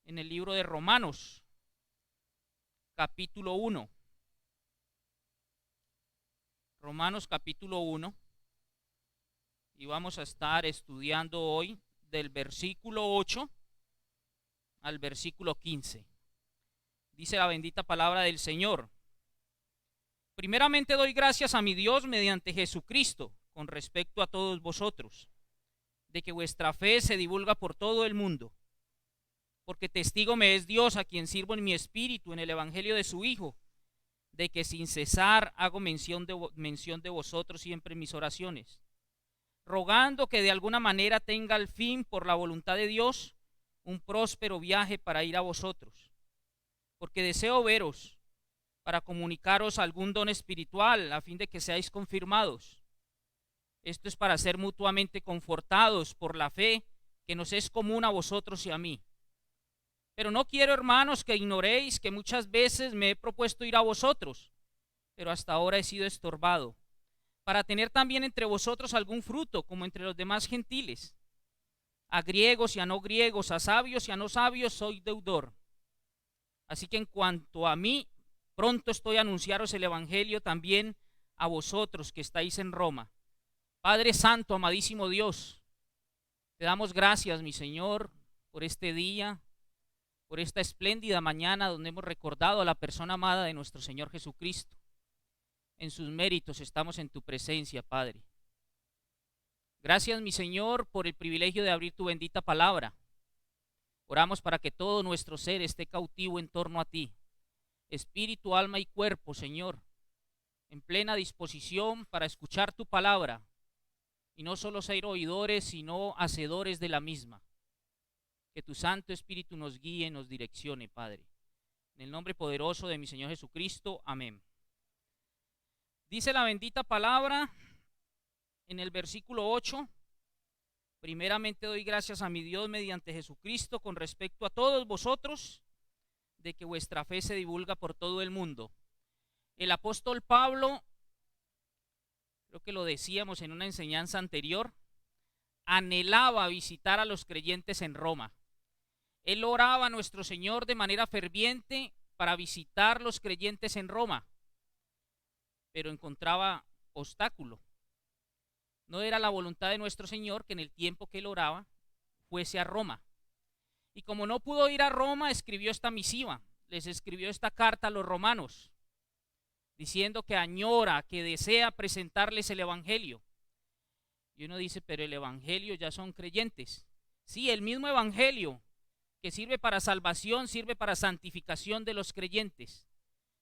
en el libro de Romanos, capítulo 1. Romanos capítulo 1. Y vamos a estar estudiando hoy del versículo 8 al versículo 15. Dice la bendita palabra del Señor. Primeramente doy gracias a mi Dios mediante Jesucristo con respecto a todos vosotros, de que vuestra fe se divulga por todo el mundo, porque testigo me es Dios, a quien sirvo en mi espíritu en el evangelio de su Hijo, de que sin cesar hago mención de vosotros siempre en mis oraciones, rogando que de alguna manera tenga al fin, por la voluntad de Dios, un próspero viaje para ir a vosotros, porque deseo veros para comunicaros algún don espiritual, a fin de que seáis confirmados. Esto es para ser mutuamente confortados por la fe que nos es común a vosotros y a mí. Pero no quiero, hermanos, que ignoréis que muchas veces me he propuesto ir a vosotros, pero hasta ahora he sido estorbado, para tener también entre vosotros algún fruto, como entre los demás gentiles. A griegos y a no griegos, a sabios y a no sabios, soy deudor. Así que en cuanto a mí, pronto estoy a anunciaros el evangelio también a vosotros que estáis en Roma. Padre Santo, amadísimo Dios, te damos gracias, mi Señor, por este día, por esta espléndida mañana donde hemos recordado a la persona amada de nuestro Señor Jesucristo. En sus méritos estamos en tu presencia, Padre. Gracias, mi Señor, por el privilegio de abrir tu bendita palabra. Oramos para que todo nuestro ser esté cautivo en torno a ti, espíritu, alma y cuerpo, Señor, en plena disposición para escuchar tu palabra, y no solo ser oidores, sino hacedores de la misma. Que tu Santo Espíritu nos guíe, nos direccione, Padre. En el nombre poderoso de mi Señor Jesucristo, amén. Dice la bendita palabra en el versículo 8: primeramente doy gracias a mi Dios mediante Jesucristo con respecto a todos vosotros, de que vuestra fe se divulga por todo el mundo. El apóstol Pablo, creo que lo decíamos en una enseñanza anterior, anhelaba visitar a los creyentes en Roma. Él oraba a nuestro Señor de manera ferviente para visitar los creyentes en Roma, pero encontraba obstáculo. No era la voluntad de nuestro Señor que en el tiempo que él oraba fuese a Roma. Y como no pudo ir a Roma, escribió esta misiva, les escribió esta carta a los romanos, diciendo que añora, que desea presentarles el evangelio. Y uno dice, pero el evangelio ya son creyentes. Sí, el mismo evangelio que sirve para salvación, sirve para santificación de los creyentes.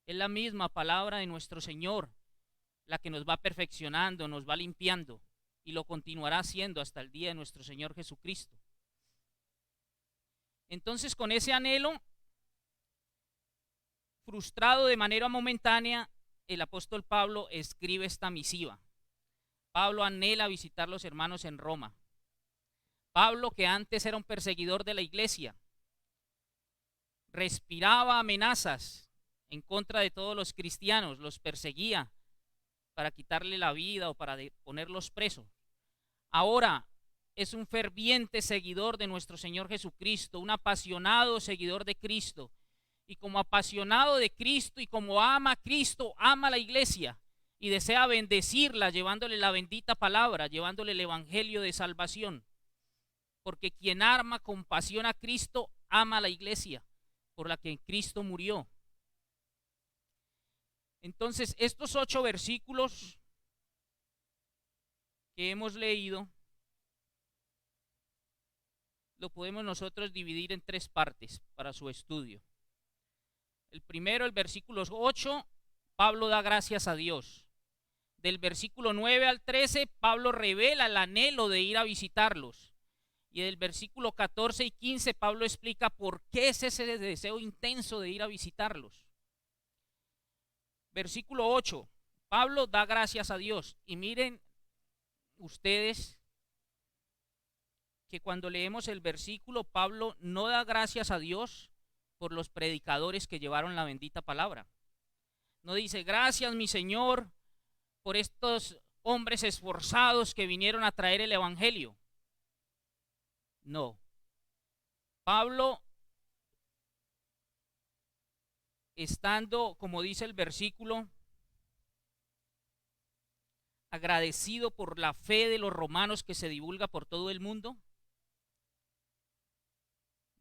Es la misma palabra de nuestro Señor, la que nos va perfeccionando, nos va limpiando, y lo continuará haciendo hasta el día de nuestro Señor Jesucristo. Entonces, con ese anhelo, frustrado de manera momentánea, el apóstol Pablo escribe esta misiva. Pablo anhela visitar a los hermanos en Roma. Pablo, que antes era un perseguidor de la iglesia, respiraba amenazas en contra de todos los cristianos, los perseguía para quitarle la vida o para ponerlos presos. Ahora es un ferviente seguidor de nuestro Señor Jesucristo, un apasionado seguidor de Cristo. Y como apasionado de Cristo y como ama a Cristo, ama a la iglesia y desea bendecirla llevándole la bendita palabra, llevándole el evangelio de salvación. Porque quien ama con pasión a Cristo, ama a la iglesia por la que Cristo murió. Entonces, estos 8 versículos que hemos leído, lo podemos nosotros dividir en 3 partes para su estudio. El primero, el versículo 8, Pablo da gracias a Dios. Del versículo 9 al 13, Pablo revela el anhelo de ir a visitarlos. Y del versículo 14 y 15, Pablo explica por qué es ese deseo intenso de ir a visitarlos. Versículo 8, Pablo da gracias a Dios. Y miren ustedes que cuando leemos el versículo, Pablo no da gracias a Dios por los predicadores que llevaron la bendita palabra. No dice, gracias mi Señor por estos hombres esforzados que vinieron a traer el evangelio. No. Pablo estando, como dice el versículo, agradecido por la fe de los romanos que se divulga por todo el mundo,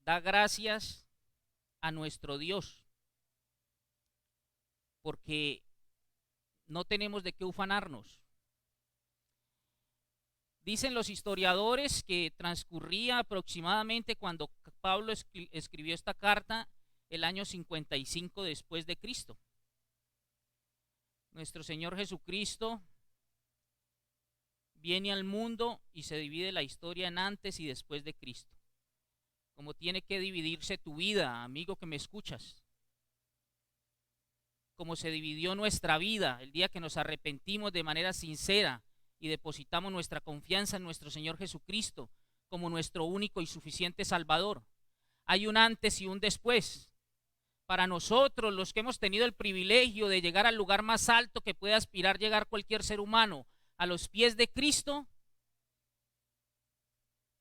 da gracias a nuestro Dios, porque no tenemos de qué ufanarnos. Dicen los historiadores que transcurría aproximadamente cuando Pablo escribió esta carta el año 55 después de Cristo. Nuestro Señor Jesucristo viene al mundo y se divide la historia en antes y después de Cristo. Como tiene que dividirse tu vida, amigo que me escuchas. Como se dividió nuestra vida el día que nos arrepentimos de manera sincera y depositamos nuestra confianza en nuestro Señor Jesucristo como nuestro único y suficiente Salvador. Hay un antes y un después. Para nosotros, los que hemos tenido el privilegio de llegar al lugar más alto que puede aspirar llegar cualquier ser humano, a los pies de Cristo,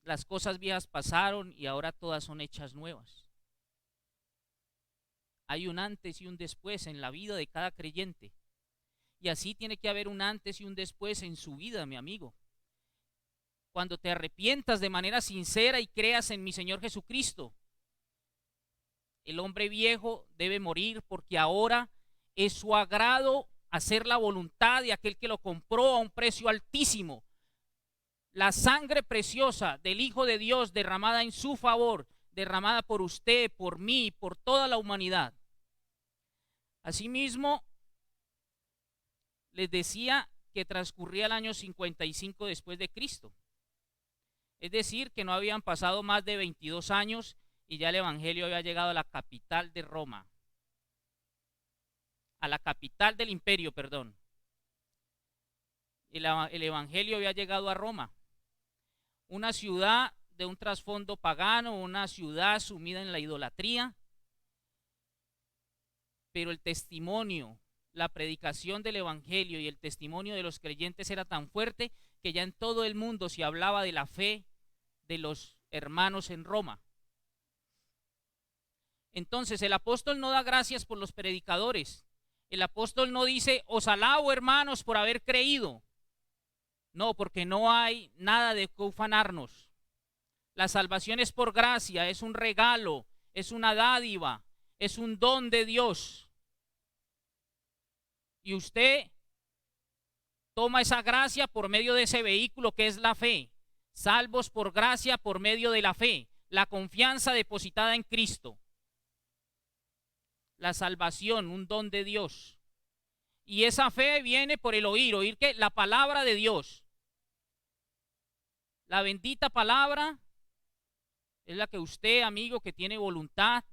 las cosas viejas pasaron y ahora todas son hechas nuevas. Hay un antes y un después en la vida de cada creyente. Y así tiene que haber un antes y un después en su vida, mi amigo. Cuando te arrepientas de manera sincera y creas en mi Señor Jesucristo, el hombre viejo debe morir, porque ahora es su agrado hacer la voluntad de aquel que lo compró a un precio altísimo. La sangre preciosa del Hijo de Dios derramada en su favor, derramada por usted, por mí, por toda la humanidad. Asimismo, les decía que transcurría el año 55 después de Cristo. Es decir, que no habían pasado más de 22 años y ya el Evangelio había llegado a la capital de Roma. A la capital del imperio, perdón. El Evangelio había llegado a Roma. Una ciudad de un trasfondo pagano, una ciudad sumida en la idolatría. Pero el testimonio, la predicación del Evangelio y el testimonio de los creyentes era tan fuerte que ya en todo el mundo se hablaba de la fe de los hermanos en Roma. Entonces el apóstol no da gracias por los predicadores. El apóstol no dice, os alabo hermanos por haber creído. No, porque no hay nada de qué ufanarnos. La salvación es por gracia, es un regalo, es una dádiva, es un don de Dios. Y usted toma esa gracia por medio de ese vehículo que es la fe. Salvos por gracia por medio de la fe, la confianza depositada en Cristo. La salvación, un don de Dios. Y esa fe viene por el oír que la palabra de Dios. La bendita palabra es la que usted, amigo, que tiene voluntad,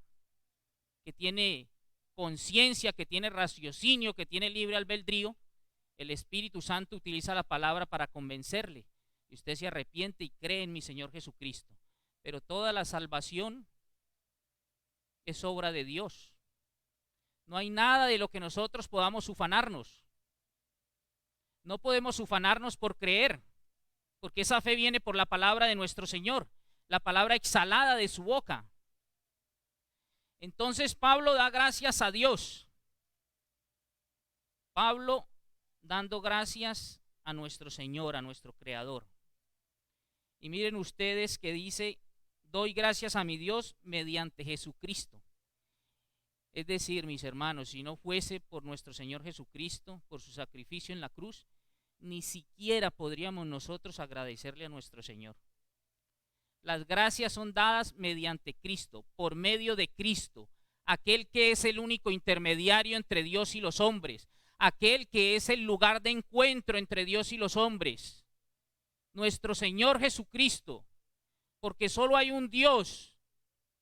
que tiene conciencia, que tiene raciocinio, que tiene libre albedrío, el Espíritu Santo utiliza la palabra para convencerle. Y usted se arrepiente y cree en mi Señor Jesucristo. Pero toda la salvación es obra de Dios. No hay nada de lo que nosotros podamos ufanarnos. No podemos ufanarnos por creer, porque esa fe viene por la palabra de nuestro Señor, la palabra exhalada de su boca. Entonces Pablo da gracias a Dios. Pablo dando gracias a nuestro Señor, a nuestro Creador. Y miren ustedes que dice, doy gracias a mi Dios mediante Jesucristo. Es decir, mis hermanos, si no fuese por nuestro Señor Jesucristo, por su sacrificio en la cruz, ni siquiera podríamos nosotros agradecerle a nuestro Señor. Las gracias son dadas mediante Cristo, por medio de Cristo, aquel que es el único intermediario entre Dios y los hombres, aquel que es el lugar de encuentro entre Dios y los hombres, nuestro Señor Jesucristo, porque solo hay un Dios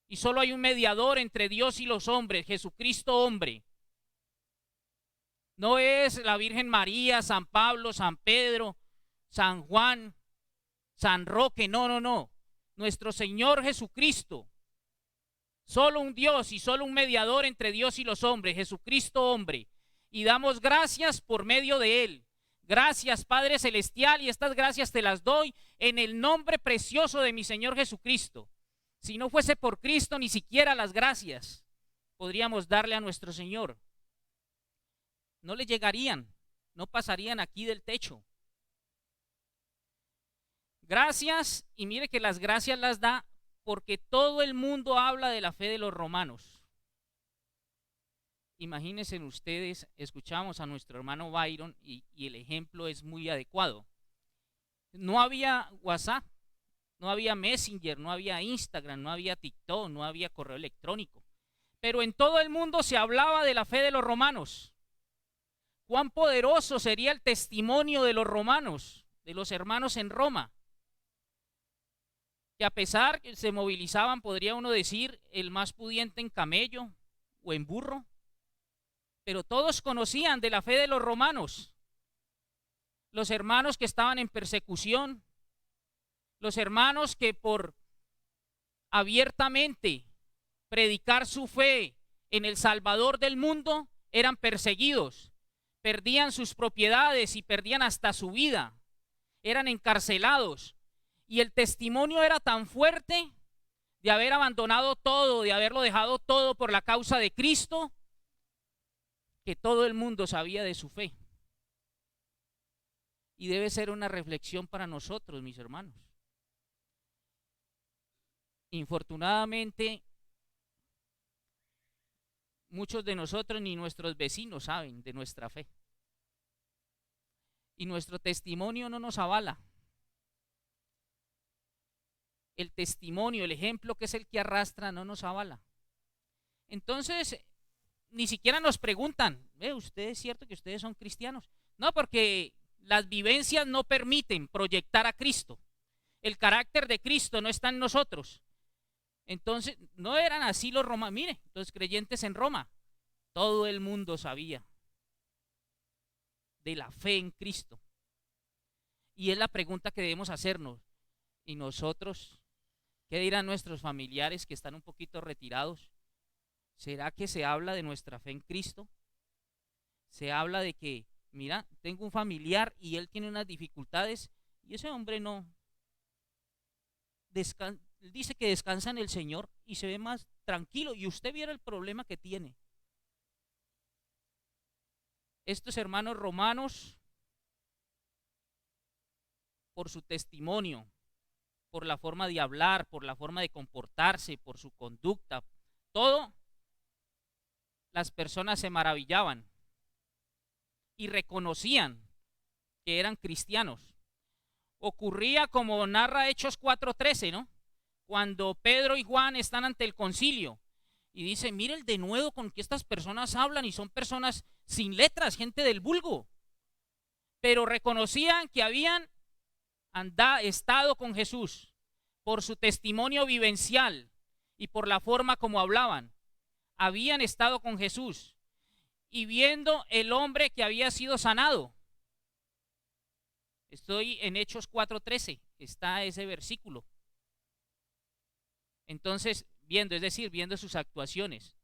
y solo hay un mediador entre Dios y los hombres, Jesucristo hombre. No es la Virgen María, San Pablo, San Pedro, San Juan, San Roque, no. Nuestro Señor Jesucristo. Solo un Dios y solo un mediador entre Dios y los hombres, Jesucristo hombre. Y damos gracias por medio de Él. Gracias, Padre Celestial, y estas gracias te las doy en el nombre precioso de mi Señor Jesucristo. Si no fuese por Cristo, ni siquiera las gracias podríamos darle a nuestro Señor. No le llegarían, no pasarían aquí del techo. Gracias, y mire que las gracias las da porque todo el mundo habla de la fe de los romanos. Imagínense ustedes, escuchamos a nuestro hermano Byron y el ejemplo es muy adecuado. No había WhatsApp, no había Messenger, no había Instagram, no había TikTok, no había correo electrónico. Pero en todo el mundo se hablaba de la fe de los romanos. Cuán poderoso sería el testimonio de los romanos, de los hermanos en Roma, que a pesar que se movilizaban, podría uno decir, el más pudiente en camello o en burro, pero todos conocían de la fe de los romanos. Los hermanos que estaban en persecución, los hermanos que por abiertamente predicar su fe en el Salvador del mundo eran perseguidos, perdían sus propiedades y perdían hasta su vida, eran encarcelados. Y el testimonio era tan fuerte de haber abandonado todo, de haberlo dejado todo por la causa de Cristo, que todo el mundo sabía de su fe. Y debe ser una reflexión para nosotros, mis hermanos. Infortunadamente, muchos de nosotros ni nuestros vecinos saben de nuestra fe. Y nuestro testimonio no nos avala. El testimonio, el ejemplo que es el que arrastra, no nos avala. Entonces, ni siquiera nos preguntan, ¿usted es cierto que ustedes son cristianos? No, porque las vivencias no permiten proyectar a Cristo. El carácter de Cristo no está en nosotros. Entonces, no eran así los romanos. Mire, los creyentes en Roma, todo el mundo sabía de la fe en Cristo. Y es la pregunta que debemos hacernos. ¿Y nosotros? ¿Qué dirán nuestros familiares que están un poquito retirados? ¿Será que se habla de nuestra fe en Cristo? Se habla de que, mira, tengo un familiar y él tiene unas dificultades y ese hombre no dice que descansa en el Señor y se ve más tranquilo y usted viera el problema que tiene. Estos hermanos romanos, por su testimonio, por la forma de hablar, por la forma de comportarse, por su conducta, todo, las personas se maravillaban y reconocían que eran cristianos. Ocurría como narra Hechos 4:13, ¿no? Cuando Pedro y Juan están ante el concilio y dicen, mire el denuedo con que estas personas hablan y son personas sin letras, gente del vulgo, pero reconocían que habían estado con Jesús por su testimonio vivencial y por la forma como hablaban. Habían estado con Jesús y viendo el hombre que había sido sanado. Estoy en Hechos 4:13, está ese versículo. Entonces, viendo, es decir, viendo sus actuaciones,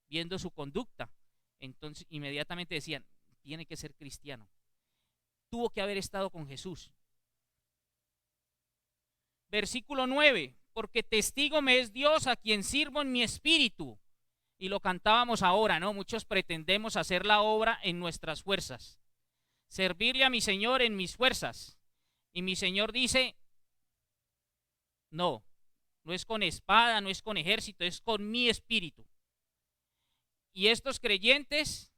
viendo su conducta, entonces inmediatamente decían, tiene que ser cristiano. Tuvo que haber estado con Jesús. Versículo 9, porque testigo me es Dios a quien sirvo en mi espíritu. Y lo cantábamos ahora, ¿no? Muchos pretendemos hacer la obra en nuestras fuerzas, servirle a mi Señor en mis fuerzas. Y mi Señor dice, no, no es con espada, no es con ejército, es con mi espíritu. Y estos creyentes,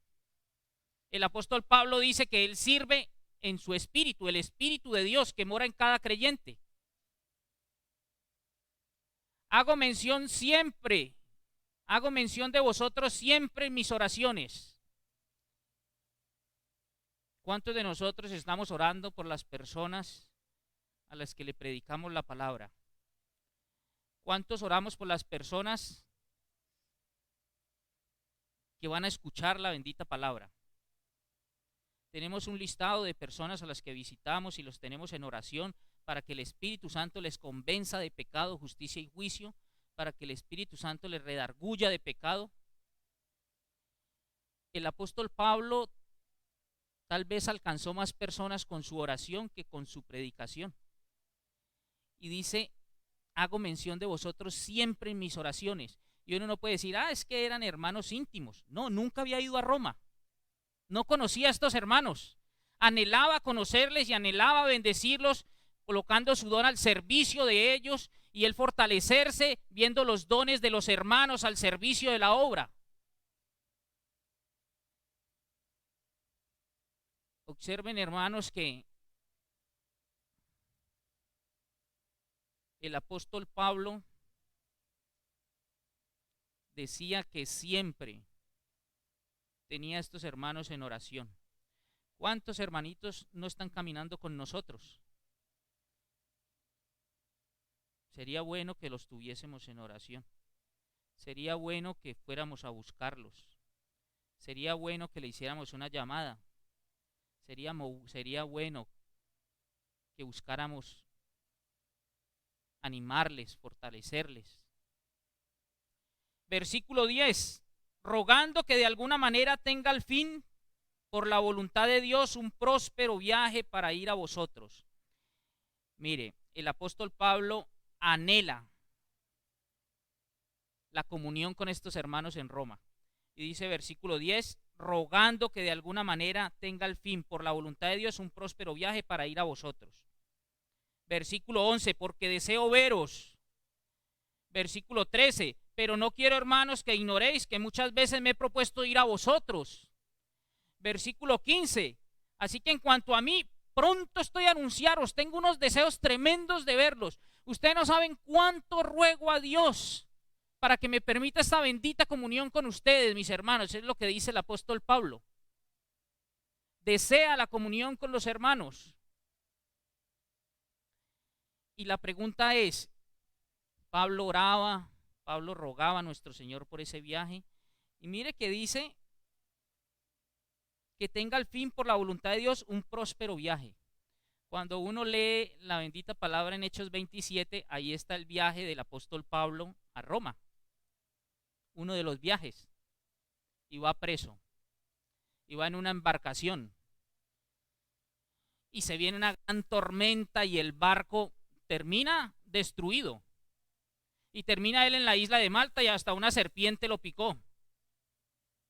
el apóstol Pablo dice que él sirve en su espíritu, el espíritu de Dios que mora en cada creyente. Hago mención de vosotros siempre en mis oraciones. ¿Cuántos de nosotros estamos orando por las personas a las que le predicamos la palabra? ¿Cuántos oramos por las personas que van a escuchar la bendita palabra? Tenemos un listado de personas a las que visitamos y los tenemos en oración para que el Espíritu Santo les convenza de pecado, justicia y juicio, para que el Espíritu Santo les redarguya de pecado. El apóstol Pablo tal vez alcanzó más personas con su oración que con su predicación. Y dice, hago mención de vosotros siempre en mis oraciones. Y uno no puede decir, es que eran hermanos íntimos. No, nunca había ido a Roma. No conocía a estos hermanos. Anhelaba conocerles y anhelaba bendecirlos, colocando su don al servicio de ellos y él fortalecerse viendo los dones de los hermanos al servicio de la obra. Observen, hermanos, que el apóstol Pablo decía que siempre tenía a estos hermanos en oración. ¿Cuántos hermanitos no están caminando con nosotros? Sería bueno que los tuviésemos en oración. Sería bueno que fuéramos a buscarlos. Sería bueno que le hiciéramos una llamada. Sería bueno que buscáramos animarles, fortalecerles. Versículo 10. Rogando que de alguna manera tenga al fin, por la voluntad de Dios, un próspero viaje para ir a vosotros. Mire, el apóstol Pablo anhela la comunión con estos hermanos en Roma. Y dice versículo 10, rogando que de alguna manera tenga al fin, por la voluntad de Dios, un próspero viaje para ir a vosotros. Versículo 11, porque deseo veros. Versículo 13, pero no quiero, hermanos, que ignoréis que muchas veces me he propuesto ir a vosotros. Versículo 15, así que en cuanto a mí, pronto estoy a anunciaros, tengo unos deseos tremendos de verlos. Ustedes no saben cuánto ruego a Dios para que me permita esta bendita comunión con ustedes, mis hermanos. Es lo que dice el apóstol Pablo. Desea la comunión con los hermanos. Y la pregunta es, Pablo oraba, Pablo rogaba a nuestro Señor por ese viaje. Y mire que dice que tenga al fin, por la voluntad de Dios, un próspero viaje. Cuando uno lee la bendita palabra en Hechos 27, ahí está el viaje del apóstol Pablo a Roma. Uno de los viajes. Iba preso. Iba en una embarcación. Y se viene una gran tormenta y el barco termina destruido. Y termina él en la isla de Malta y hasta una serpiente lo picó.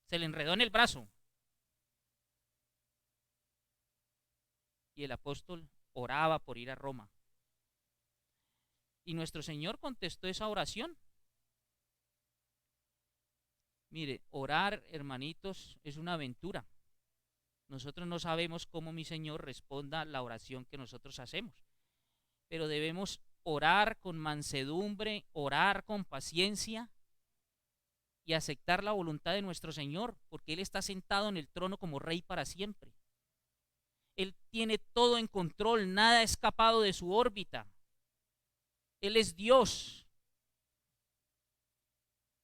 Se le enredó en el brazo. Y el apóstol oraba por ir a Roma. Y nuestro Señor contestó esa oración. Mire, orar, hermanitos, es una aventura. Nosotros no sabemos cómo mi Señor responda la oración que nosotros hacemos. Pero debemos orar con mansedumbre, orar con paciencia y aceptar la voluntad de nuestro Señor, porque Él está sentado en el trono como Rey para siempre. Él tiene todo en control, nada ha escapado de su órbita. Él es Dios.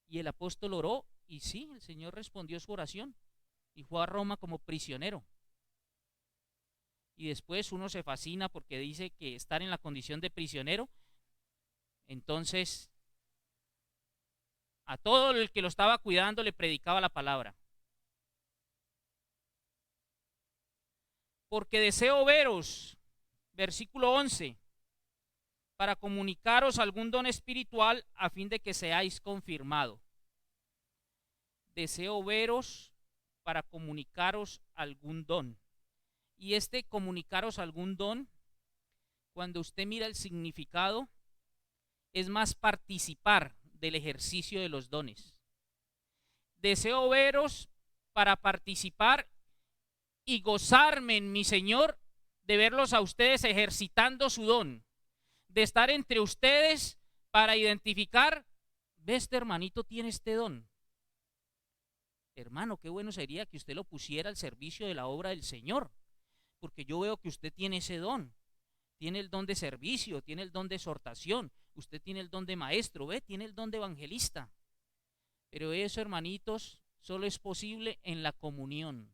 Y el apóstol oró y sí, el Señor respondió su oración y fue a Roma como prisionero. Y después uno se fascina porque dice que estar en la condición de prisionero, entonces a todo el que lo estaba cuidando le predicaba la palabra. Porque deseo veros, versículo 11, para comunicaros algún don espiritual a fin de que seáis confirmados. Deseo veros para comunicaros algún don. Y este comunicaros algún don, cuando usted mira el significado, es más participar del ejercicio de los dones. Deseo veros para participar y gozarme en mi Señor de verlos a ustedes ejercitando su don, de estar entre ustedes para identificar, ve, este hermanito tiene este don. Hermano, qué bueno sería que usted lo pusiera al servicio de la obra del Señor, porque yo veo que usted tiene ese don. Tiene el don de servicio, tiene el don de exhortación, usted tiene el don de maestro, ve, tiene el don de evangelista. Pero eso, hermanitos, solo es posible en la comunión.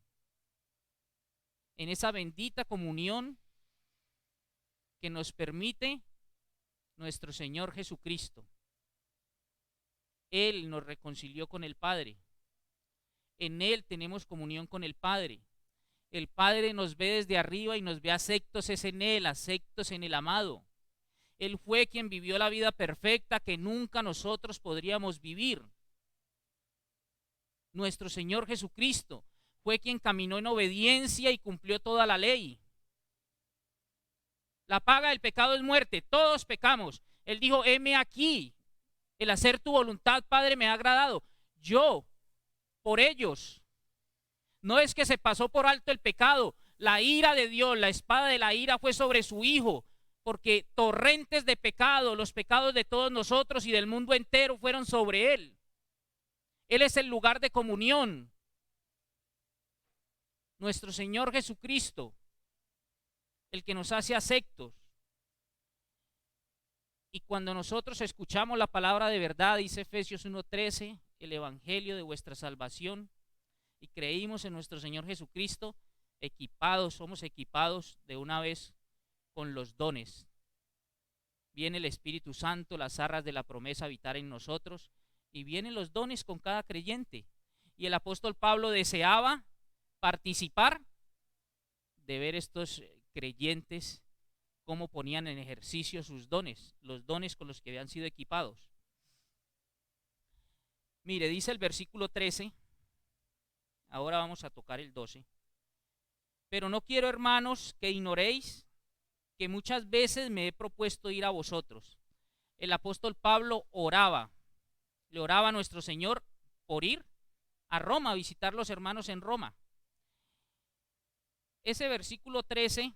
En esa bendita comunión que nos permite nuestro Señor Jesucristo. Él nos reconcilió con el Padre. En Él tenemos comunión con el Padre. El Padre nos ve desde arriba y nos ve aceptos en Él, aceptos en el amado. Él fue quien vivió la vida perfecta que nunca nosotros podríamos vivir. Nuestro Señor Jesucristo fue quien caminó en obediencia y cumplió toda la ley. La paga del pecado es muerte, todos pecamos. Él dijo, heme aquí, el hacer tu voluntad, Padre, me ha agradado. Yo, por ellos, no es que se pasó por alto el pecado, la ira de Dios, la espada de la ira fue sobre su Hijo, porque torrentes de pecado, los pecados de todos nosotros y del mundo entero fueron sobre Él. Él es el lugar de comunión. Nuestro Señor Jesucristo, el que nos hace aceptos. Y cuando nosotros escuchamos la palabra de verdad, dice Efesios 1:13, el evangelio de vuestra salvación, y creímos en nuestro Señor Jesucristo, somos equipados de una vez con los dones. Viene el Espíritu Santo, las arras de la promesa habitar en nosotros, y vienen los dones con cada creyente. Y el apóstol Pablo deseaba participar de ver estos creyentes cómo ponían en ejercicio sus dones, los dones con los que habían sido equipados. Mire, dice el versículo 13, ahora vamos a tocar el 12. Pero no quiero, hermanos, que ignoréis que muchas veces me he propuesto ir a vosotros. El apóstol Pablo le oraba a nuestro Señor por ir a Roma, a visitar los hermanos en Roma. Ese versículo 13,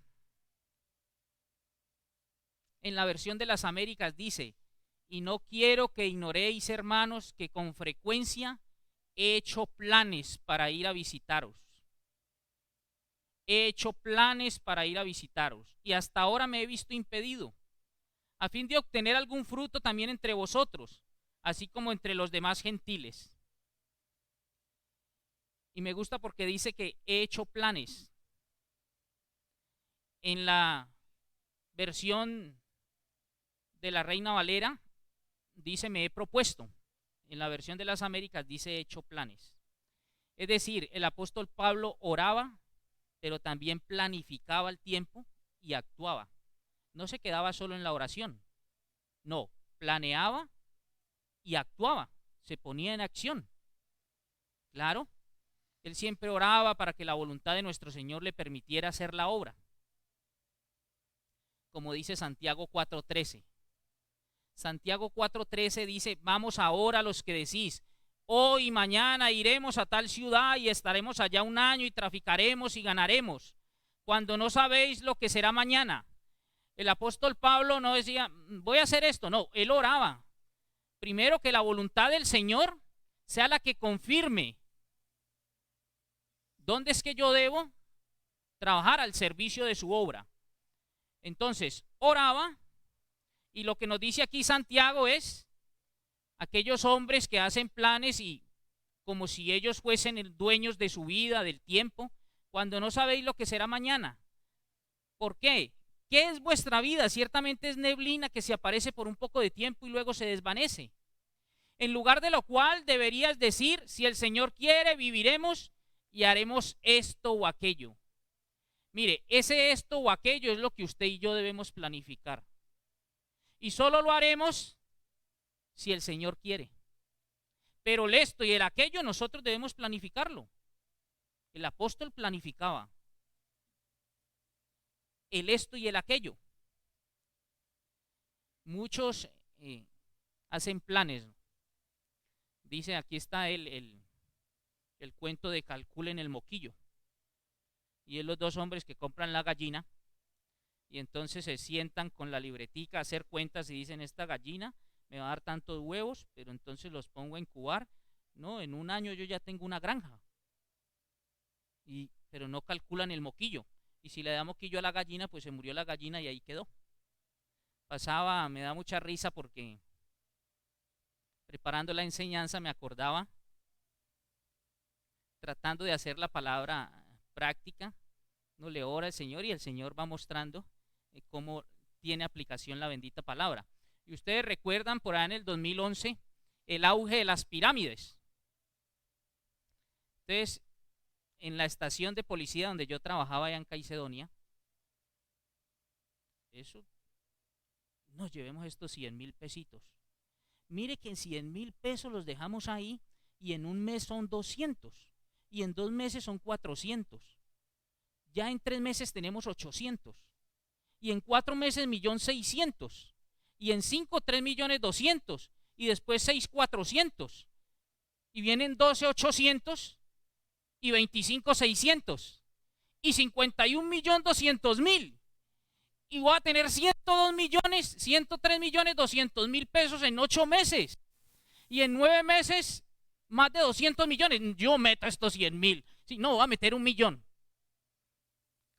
en la versión de las Américas dice, y no quiero que ignoréis, hermanos, que con frecuencia he hecho planes para ir a visitaros. He hecho planes para ir a visitaros y hasta ahora me he visto impedido, a fin de obtener algún fruto también entre vosotros, así como entre los demás gentiles. Y me gusta porque dice que he hecho planes. En la versión de la Reina Valera dice me he propuesto. En la versión de las Américas dice he hecho planes. Es decir, el apóstol Pablo oraba, pero también planificaba el tiempo y actuaba. No se quedaba solo en la oración. No, planeaba y actuaba. Se ponía en acción. Claro, él siempre oraba para que la voluntad de nuestro Señor le permitiera hacer la obra. Como dice Santiago 4:13. Santiago 4:13 dice, vamos ahora los que decís, hoy y mañana iremos a tal ciudad y estaremos allá un año y traficaremos y ganaremos, cuando no sabéis lo que será mañana. El apóstol Pablo no decía, voy a hacer esto, no, él oraba. Primero que la voluntad del Señor sea la que confirme dónde es que yo debo trabajar al servicio de su obra. Entonces, oraba, y lo que nos dice aquí Santiago es aquellos hombres que hacen planes y como si ellos fuesen dueños de su vida, del tiempo, cuando no sabéis lo que será mañana. ¿Por qué? ¿Qué es vuestra vida? Ciertamente es neblina que se aparece por un poco de tiempo y luego se desvanece. En lugar de lo cual deberías decir, si el Señor quiere, viviremos y haremos esto o aquello. Mire, ese esto o aquello es lo que usted y yo debemos planificar. Y solo lo haremos si el Señor quiere. Pero el esto y el aquello nosotros debemos planificarlo. El apóstol planificaba el esto y el aquello. Muchos hacen planes. Dice, aquí está el cuento de calculen el moquillo. Y es los dos hombres que compran la gallina y entonces se sientan con la libretica a hacer cuentas y dicen, esta gallina me va a dar tantos huevos, pero entonces los pongo a incubar. No, en un año yo ya tengo una granja. Pero no calculan el moquillo. Y si le da moquillo a la gallina, pues se murió la gallina y ahí quedó. Me da mucha risa porque preparando la enseñanza me acordaba, tratando de hacer la palabra práctica, no le ora al Señor y el Señor va mostrando cómo tiene aplicación la bendita palabra. Y ustedes recuerdan por ahí en el 2011 el auge de las pirámides. Entonces, en la estación de policía donde yo trabajaba allá en Caicedonia, eso, nos llevemos estos 100,000 pesitos. Mire que en 100,000 pesos los dejamos ahí y en un mes son 200, y en 2 meses son 400. Ya en 3 meses tenemos 800, y en 4 meses 1.600.000, y en 5 3.200.000, y después 6 400, y vienen 12 800, y 25 600, y 51.200.000, y voy a tener 102 millones, 103 millones 200 mil pesos en 8 meses, y en 9 meses más de 200 millones. Yo meto estos 100.000, si no, voy a meter 1.000.000.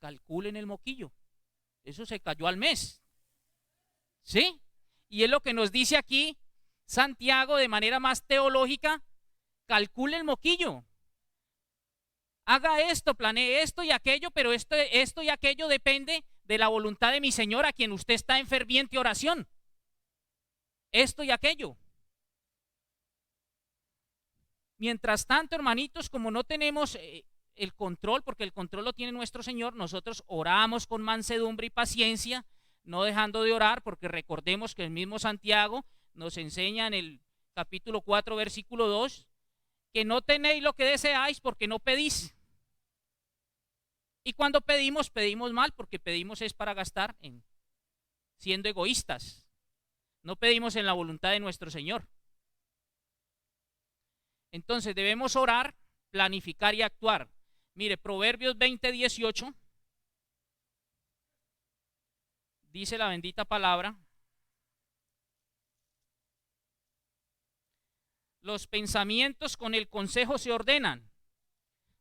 Calculen el moquillo, eso se cayó al mes, ¿sí? Y es lo que nos dice aquí Santiago de manera más teológica. Calcule el moquillo, haga esto, planee esto y aquello, pero esto y aquello depende de la voluntad de mi Señor, a quien usted está en ferviente oración. Esto y aquello. Mientras tanto, hermanitos, como no tenemos el control, porque el control lo tiene nuestro Señor, nosotros oramos con mansedumbre y paciencia, no dejando de orar, porque recordemos que el mismo Santiago nos enseña en el capítulo 4, versículo 2, que no tenéis lo que deseáis porque no pedís. Y cuando pedimos, pedimos mal, porque pedimos es para gastar, siendo egoístas. No pedimos en la voluntad de nuestro Señor. Entonces debemos orar, planificar y actuar. Mire, Proverbios 20:18 dice la bendita palabra: los pensamientos con el consejo se ordenan.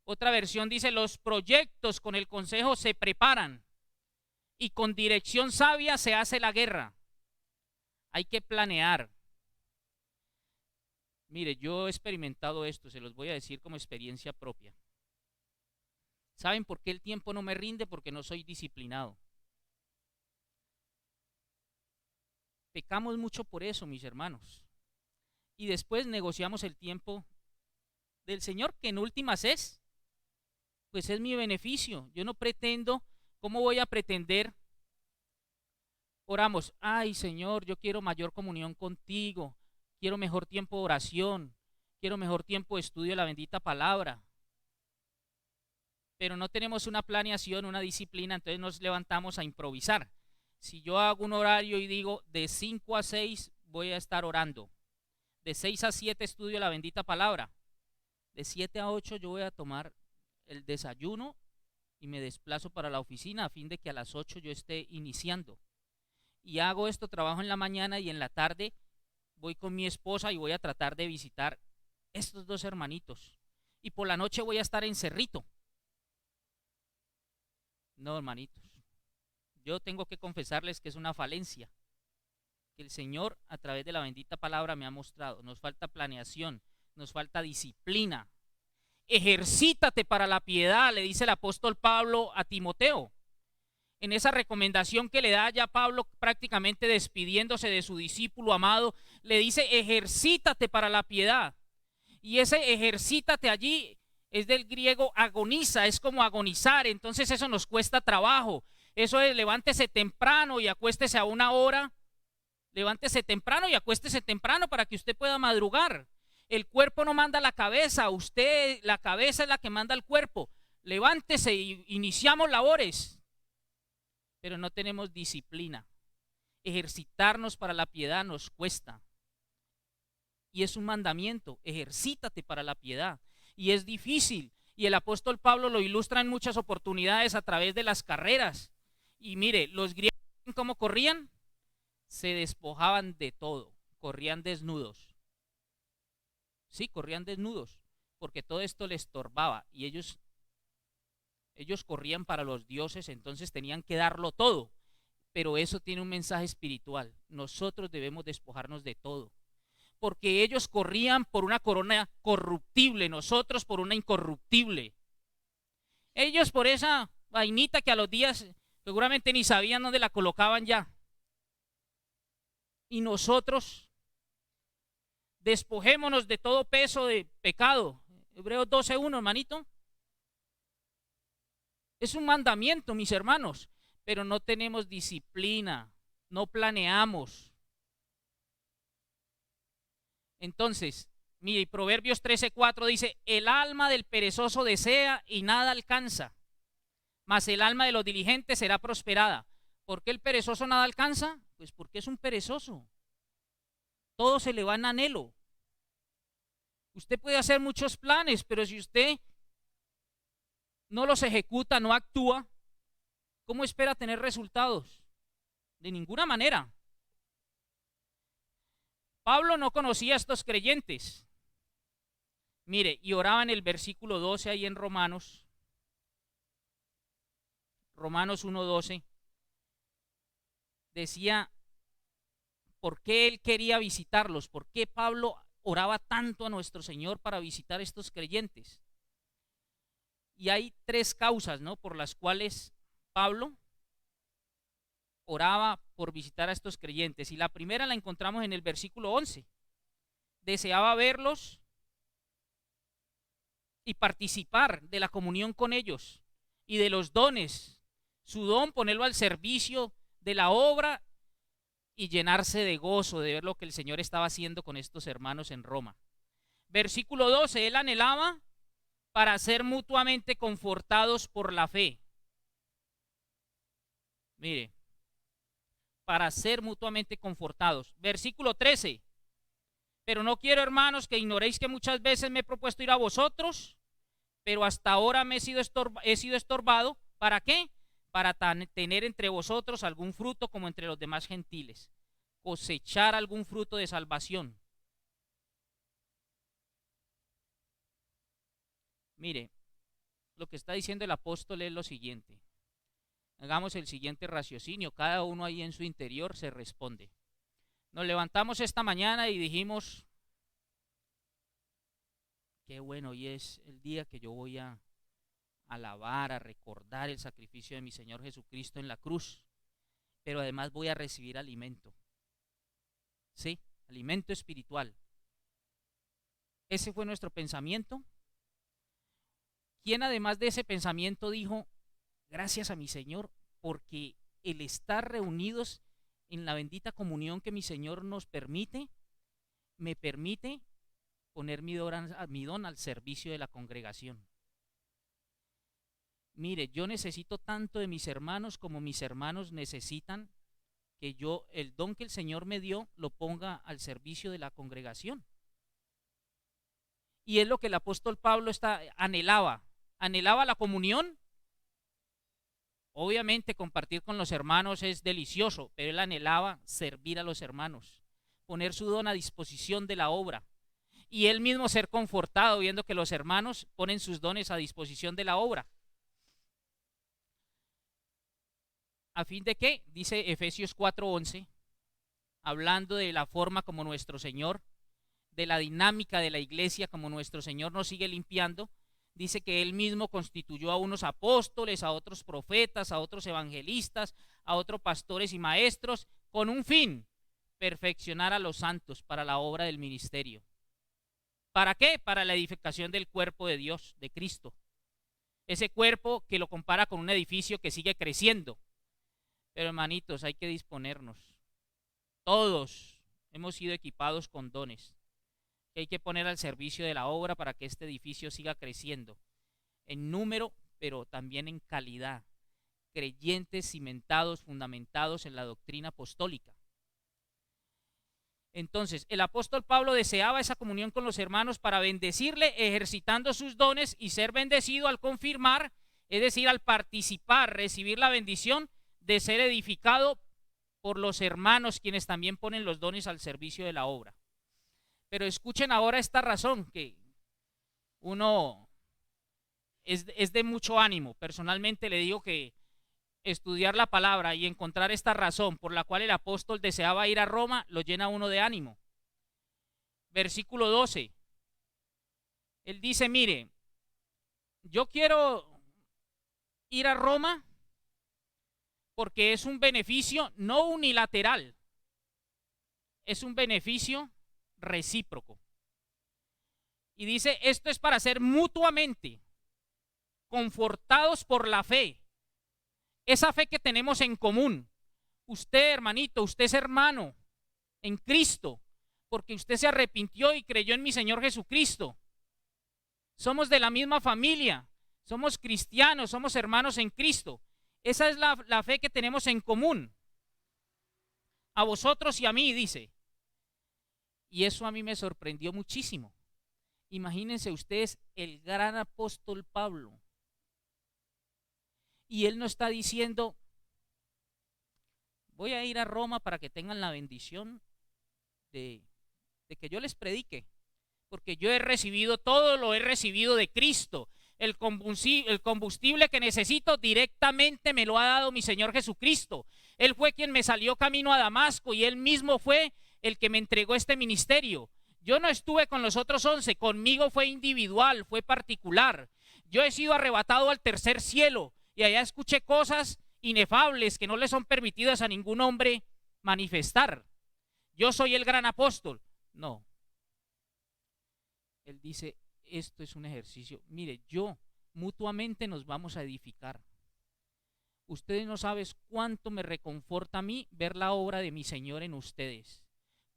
Otra versión dice: los proyectos con el consejo se preparan, y con dirección sabia se hace la guerra. Hay que planear. Mire, yo he experimentado esto, se los voy a decir como experiencia propia. ¿Saben por qué el tiempo no me rinde? Porque no soy disciplinado. Pecamos mucho por eso, mis hermanos. Y después negociamos el tiempo del Señor, que en últimas pues es mi beneficio. Yo no pretendo, ¿cómo voy a pretender? Oramos: ay Señor, yo quiero mayor comunión contigo, quiero mejor tiempo de oración, quiero mejor tiempo de estudio de la bendita palabra. Pero no tenemos una planeación, una disciplina, entonces nos levantamos a improvisar. Si yo hago un horario y digo de 5 a 6 voy a estar orando, de 6 a 7 estudio la bendita palabra, de 7 a 8 yo voy a tomar el desayuno y me desplazo para la oficina a fin de que a las 8 yo esté iniciando. Y hago esto, trabajo en la mañana, y en la tarde voy con mi esposa y voy a tratar de visitar estos 2 hermanitos. Y por la noche voy a estar en Cerrito. No, hermanitos, yo tengo que confesarles que es una falencia que el Señor a través de la bendita palabra me ha mostrado. Nos falta planeación, nos falta disciplina. Ejercítate para la piedad, le dice el apóstol Pablo a Timoteo. En esa recomendación que le da ya Pablo, prácticamente despidiéndose de su discípulo amado, le dice: ejercítate para la piedad. Y ese ejercítate allí es del griego agoniza, es como agonizar. Entonces eso nos cuesta trabajo. Eso es: levántese temprano y acuéstese a una hora. Levántese temprano y acuéstese temprano para que usted pueda madrugar. El cuerpo no manda la cabeza, usted, la cabeza es la que manda el cuerpo. Levántese y iniciamos labores. Pero no tenemos disciplina. Ejercitarnos para la piedad nos cuesta. Y es un mandamiento: ejercítate para la piedad. Y es difícil. Y el apóstol Pablo lo ilustra en muchas oportunidades a través de las carreras. Y mire, los griegos, ¿cómo corrían? Se despojaban de todo, corrían desnudos. Sí, corrían desnudos, porque todo esto les estorbaba, y ellos corrían para los dioses, entonces tenían que darlo todo. Pero eso tiene un mensaje espiritual: nosotros debemos despojarnos de todo, porque ellos corrían por una corona corruptible, nosotros por una incorruptible. Ellos por esa vainita que a los días seguramente ni sabían dónde la colocaban ya. Y nosotros despojémonos de todo peso de pecado. Hebreos 12:1, hermanito. Es un mandamiento, mis hermanos, pero no tenemos disciplina, no planeamos. Entonces, Mire, Proverbios 13:4 dice, el alma del perezoso desea y nada alcanza, mas el alma de los diligentes será prosperada. ¿Por qué el perezoso nada alcanza? Pues porque es un perezoso. Todo se le va en anhelo. Usted puede hacer muchos planes, pero si usted no los ejecuta, no actúa, ¿cómo espera tener resultados? De ninguna manera. Pablo no conocía a estos creyentes. Mire, y oraba en el versículo 12 ahí en Romanos 1:12. Decía, ¿por qué él quería visitarlos? ¿Por qué Pablo oraba tanto a nuestro Señor para visitar a estos creyentes? Y hay tres causas, ¿no?, por las cuales Pablo oraba por visitar a estos creyentes. Y la primera la encontramos en el versículo 11. Deseaba verlos y participar de la comunión con ellos y de los dones. Su don, ponerlo al servicio de la obra y llenarse de gozo de ver lo que el Señor estaba haciendo con estos hermanos en Roma. Versículo 12, él anhelaba para ser mutuamente confortados por la fe. Mire, para ser mutuamente confortados. Versículo 13, pero no quiero, hermanos, que ignoréis que muchas veces me he propuesto ir a vosotros, pero hasta ahora he sido estorbado. ¿Para qué? Para tener entre vosotros algún fruto como entre los demás gentiles, cosechar algún fruto de salvación. Mire, lo que está diciendo el apóstol es lo siguiente. Hagamos el siguiente raciocinio, cada uno ahí en su interior se responde. Nos levantamos esta mañana y dijimos, qué bueno, hoy es el día que yo voy a alabar, a recordar el sacrificio de mi Señor Jesucristo en la cruz, pero además voy a recibir alimento. Sí, alimento espiritual. Ese fue nuestro pensamiento. ¿Quién además de ese pensamiento dijo, gracias a mi Señor, porque el estar reunidos en la bendita comunión que mi Señor nos permite, me permite poner mi don al servicio de la congregación? Mire, yo necesito tanto de mis hermanos como mis hermanos necesitan que yo, el don que el Señor me dio, lo ponga al servicio de la congregación. Y es lo que el apóstol Pablo anhelaba la comunión. Obviamente compartir con los hermanos es delicioso, pero él anhelaba servir a los hermanos, poner su don a disposición de la obra y él mismo ser confortado viendo que los hermanos ponen sus dones a disposición de la obra. ¿A fin de qué? Dice Efesios 4:11, hablando de la forma como nuestro Señor, de la dinámica de la iglesia, como nuestro Señor nos sigue limpiando. Dice que él mismo constituyó a unos apóstoles, a otros profetas, a otros evangelistas, a otros pastores y maestros, con un fin, perfeccionar a los santos para la obra del ministerio. ¿Para qué? Para la edificación del cuerpo de Dios, de Cristo. Ese cuerpo que lo compara con un edificio que sigue creciendo. Pero hermanitos, hay que disponernos. Todos hemos sido equipados con dones que hay que poner al servicio de la obra para que este edificio siga creciendo en número, pero también en calidad. Creyentes cimentados, fundamentados en la doctrina apostólica. Entonces, el apóstol Pablo deseaba esa comunión con los hermanos para bendecirle, ejercitando sus dones y ser bendecido al confirmar, es decir, al participar, recibir la bendición de ser edificado por los hermanos, quienes también ponen los dones al servicio de la obra. Pero escuchen ahora esta razón que uno es de mucho ánimo. Personalmente le digo que estudiar la palabra y encontrar esta razón por la cual el apóstol deseaba ir a Roma lo llena uno de ánimo. Versículo 12. Él dice, mire, yo quiero ir a Roma porque es un beneficio no unilateral, es un beneficio recíproco. Y dice, esto es para ser mutuamente confortados por la fe, esa fe que tenemos en común. Usted, hermanito, usted es hermano en Cristo, porque usted se arrepintió y creyó en mi Señor Jesucristo. Somos de la misma familia, somos cristianos, somos hermanos en Cristo. Esa es la fe que tenemos en común. A vosotros y a mí, dice. Y eso a mí me sorprendió muchísimo. Imagínense ustedes el gran apóstol Pablo. Y él no está diciendo, voy a ir a Roma para que tengan la bendición de que yo les predique. Porque yo he recibido todo, lo he recibido de Cristo. El combustible que necesito directamente me lo ha dado mi Señor Jesucristo. Él fue quien me salió camino a Damasco y él mismo fue el que me entregó este ministerio. Yo no estuve con los otros 11, conmigo fue individual, fue particular. Yo he sido arrebatado al tercer cielo y allá escuché cosas inefables que no le son permitidas a ningún hombre manifestar. Yo soy el gran apóstol. No. Él dice, esto es un ejercicio. Mire, mutuamente nos vamos a edificar. Ustedes no saben cuánto me reconforta a mí ver la obra de mi Señor en ustedes.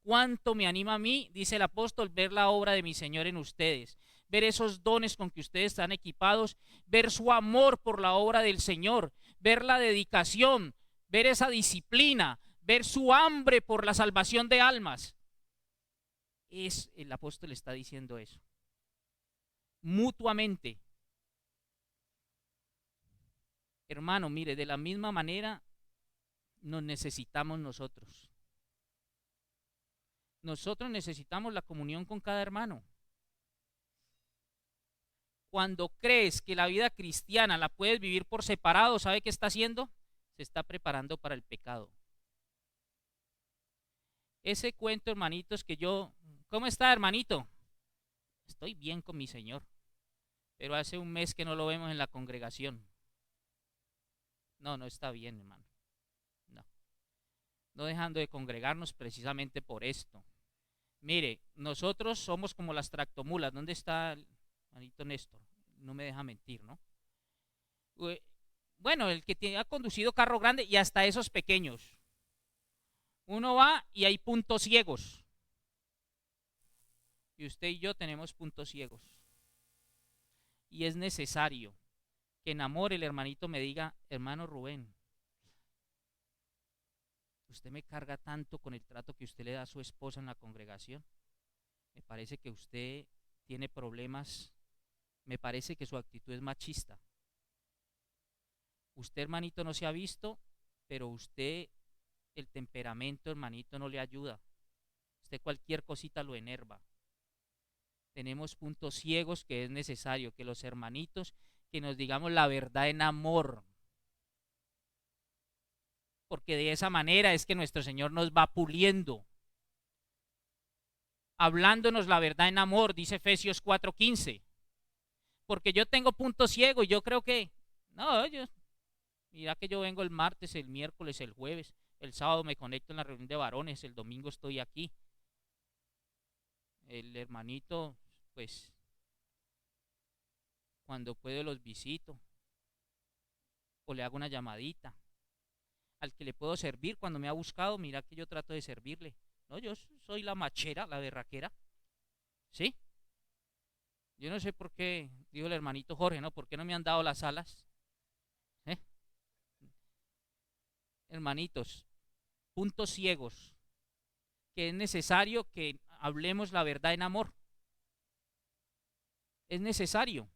Cuánto me anima a mí, dice el apóstol, ver la obra de mi Señor en ustedes. Ver esos dones con que ustedes están equipados, ver su amor por la obra del Señor, ver la dedicación, ver esa disciplina, ver su hambre por la salvación de almas. El apóstol está diciendo eso. Mutuamente. Hermano, mire, de la misma manera nos necesitamos nosotros. Nosotros necesitamos la comunión con cada hermano. Cuando crees que la vida cristiana la puedes vivir por separado, ¿sabe qué está haciendo? Se está preparando para el pecado. Ese cuento, hermanitos, ¿cómo está, hermanito? Estoy bien con mi Señor, pero hace un mes que no lo vemos en la congregación. No está bien, hermano. No dejando de congregarnos precisamente por esto. Mire, nosotros somos como las tractomulas. ¿Dónde está el hermanito Néstor? No me deja mentir, ¿no? Bueno, el que ha conducido carro grande y hasta esos pequeños. Uno va y hay puntos ciegos. Y usted y yo tenemos puntos ciegos. Y es necesario que en amor el hermanito me diga, hermano Rubén, usted me carga tanto con el trato que usted le da a su esposa en la congregación. Me parece que usted tiene problemas, me parece que su actitud es machista. Usted, hermanito, no se ha visto, pero usted, el temperamento, hermanito, no le ayuda. Usted cualquier cosita lo enerva. Tenemos puntos ciegos que es necesario que los hermanitos, que nos digamos la verdad en amor. Porque de esa manera es que nuestro Señor nos va puliendo. Hablándonos la verdad en amor, dice Efesios 4:15. Porque yo tengo puntos ciegos y yo creo que, mira que yo vengo el martes, el miércoles, el jueves, el sábado me conecto en la reunión de varones, el domingo estoy aquí. El hermanito, pues, cuando puedo los visito o le hago una llamadita. Al que le puedo servir cuando me ha buscado, mira que yo trato de servirle. No, yo soy la machera, la berraquera. ¿Sí? Yo no sé por qué, dijo el hermanito Jorge, ¿no? ¿Por qué no me han dado las alas? Hermanitos, puntos ciegos, que es necesario que hablemos la verdad en amor. Es necesario.